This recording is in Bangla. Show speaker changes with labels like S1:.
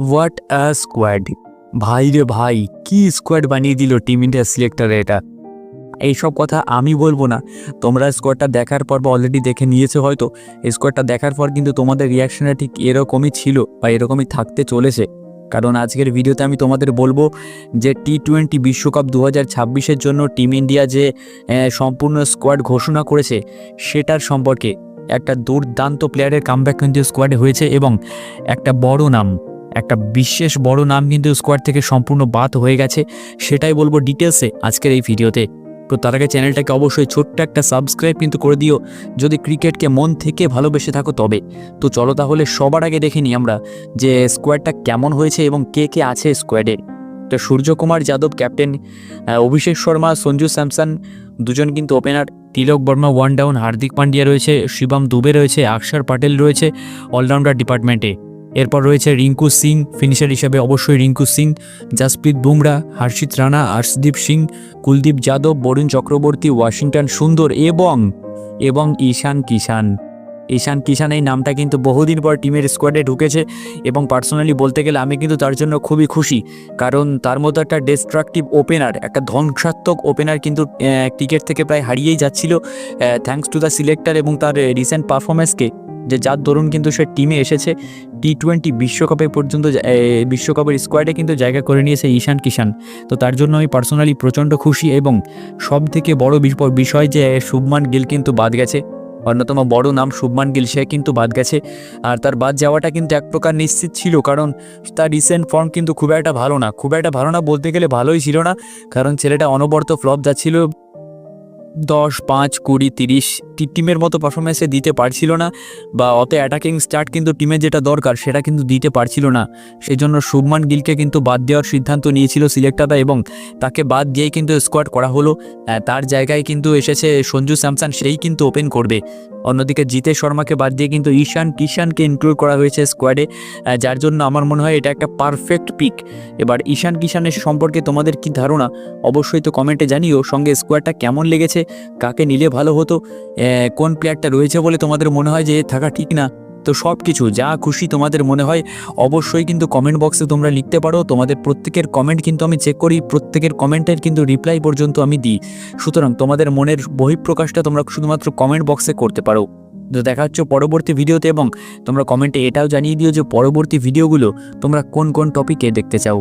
S1: What a squad! ভাই রে ভাই, কি স্কোয়াড বানিয়ে দিল টিম ইন্ডিয়া সিলেক্টর এটা। এইসব কথা আমি বলবো না, তোমরা স্কোয়াডটা দেখার পর বা অলরেডি দেখে নিয়েছো হয়তো। স্কোয়াডটা দেখার পর কিন্তু তোমাদের রিয়াকশনটা ঠিক এরকমই ছিল বা এরকমই থাকতে চলেছে। কারণ আজকের ভিডিওতে আমি তোমাদের বলবো যে টি-20 বিশ্বকাপ 2026-এর জন্য টিম ইন্ডিয়া যে সম্পূর্ণ স্কোয়াড ঘোষণা করেছে সেটার সম্পর্কে। একটা দুর্দান্ত প্লেয়ারের কামব্যাক কিন্তু স্কোয়াডে হয়েছে এবং একটা বড় নাম, একটা বিশেষ বড় নাম কিন্তু স্কোয়াড থেকে সম্পূর্ণ বাদ হয়ে গেছে। সেটাই বলবো ডিটেলসে আজকের এই ভিডিওতে। তো তার আগে চ্যানেলটাকে অবশ্যই ছোট্ট একটা সাবস্ক্রাইব কিন্তু করে দিও যদি ক্রিকেটকে মন থেকে ভালোবেসে থাকো তবে। তো চলো তাহলে সবার আগে দেখে নিই আমরা যে স্কোয়াডটা কেমন হয়েছে এবং কে কে আছে স্কোয়াডে। তো সূর্যকুমার যাদব ক্যাপ্টেন, অভিষেক শর্মা, সঞ্জু স্যামসন দুজন কিন্তু ওপেনার, তিলক বর্মা ওয়ান ডাউন, হার্দিক পান্ডিয়া রয়েছে, শিবম দুবে রয়েছে, অক্ষর পটেল রয়েছে অলরাউন্ডার ডিপার্টমেন্টে। এরপর রয়েছে রিঙ্কু সিং, ফিনিশার হিসেবে অবশ্যই রিঙ্কু সিং, জাসপ্রীত বুমরা, হর্ষিত রানা, আর্শদীপ সিং, কুলদীপ যাদব, বরুণ চক্রবর্তী, ওয়াশিংটন সুন্দর এবং ঈশান কিষান এই নামটা কিন্তু বহুদিন পর টিমের স্কোয়াডে ঢুকেছে এবং পার্সোনালি বলতে গেলে আমি কিন্তু তার জন্য খুবই খুশি। কারণ তার মতো একটা ডিস্ট্রাকটিভ ওপেনার, একটা ধ্বংসাত্মক ওপেনার কিন্তু ক্রিকেট থেকে প্রায় হারিয়েই যাচ্ছিল থ্যাঙ্কস টু দ্য সিলেক্টর এবং তার রিসেন্ট পারফরমেন্সকে, যার দরুন কিন্তু সে টিমে এসেছে। টি-20 বিশ্বকাপে পর্যন্ত বিশ্বকাপের স্কোয়াডে কিন্তু জায়গা করে নিয়েছে ঈশান কিষান। তো তার জন্য আমি পার্সোনালি প্রচণ্ড খুশি এবং সব থেকে বড় বিষয় যে শুভমান গিল কিন্তু বাদ গেছে। অন্যতম বড় নাম শুভমান গিল, সে কিন্তু বাদ গেছে। আর তার বাদ যাওয়াটা কিন্তু এক প্রকার নিশ্চিত ছিল, কারণ তার রিসেন্ট ফর্ম কিন্তু খুব একটা ভালো না বলতে গেলে ভালোই ছিল না। কারণ ছেলেটা অনবরত ফ্লপ যাচ্ছিল, 10, 5, 20, 30 টিমের মতো পারফরমেন্সে দিতে পারছিল না, বা অত অ্যাটাকিং স্টার্ট কিন্তু টিমে যেটা দরকার সেটা কিন্তু দিতে পারছিল না। সেই জন্য শুভমান গিলকে কিন্তু বাদ দেওয়ার সিদ্ধান্ত নিয়েছিল সিলেক্টররা এবং তাকে বাদ দিয়েই কিন্তু স্কোয়াড করা হলো। তার জায়গায় কিন্তু এসেছে সঞ্জু স্যামসন, সেই কিন্তু ওপেন করবে। অন্যদিকে জিতেশ শর্মাকে বাদ দিয়ে কিন্তু ঈশান কিষানকে ইনক্লুড করা হয়েছে স্কোয়াডে, যার জন্য আমার মনে হয় এটা একটা পারফেক্ট পিক। এবার ঈশান কিষানের সম্পর্কে তোমাদের কি ধারণা অবশ্যই তো কমেন্টে জানিও। সঙ্গে স্কোয়াডটা কেমন লেগেছে, কাকে নিলে ভালো হতো, কোন প্লেয়ারটা রয়েছে বলে তোমাদের মনে হয় যে থাকা ঠিক না। তো সব কিছু যা খুশি তোমাদের মনে হয় অবশ্যই কিন্তু কমেন্ট বক্সে তোমরা লিখতে পারো। তোমাদের প্রত্যেকের কমেন্ট কিন্তু আমি চেক করি, প্রত্যেকের কমেন্টের কিন্তু রিপ্লাই পর্যন্ত আমি দিই। সুতরাং তোমাদের মনের বহিঃপ্রকাশটা তোমরা শুধুমাত্র কমেন্ট বক্সে করতে পারো। তো দেখা হচ্ছে পরবর্তী ভিডিওতে এবং তোমরা কমেন্টে এটাও জানিয়ে দিও যে পরবর্তী ভিডিওগুলো তোমরা কোন কোন টপিকে দেখতে চাও।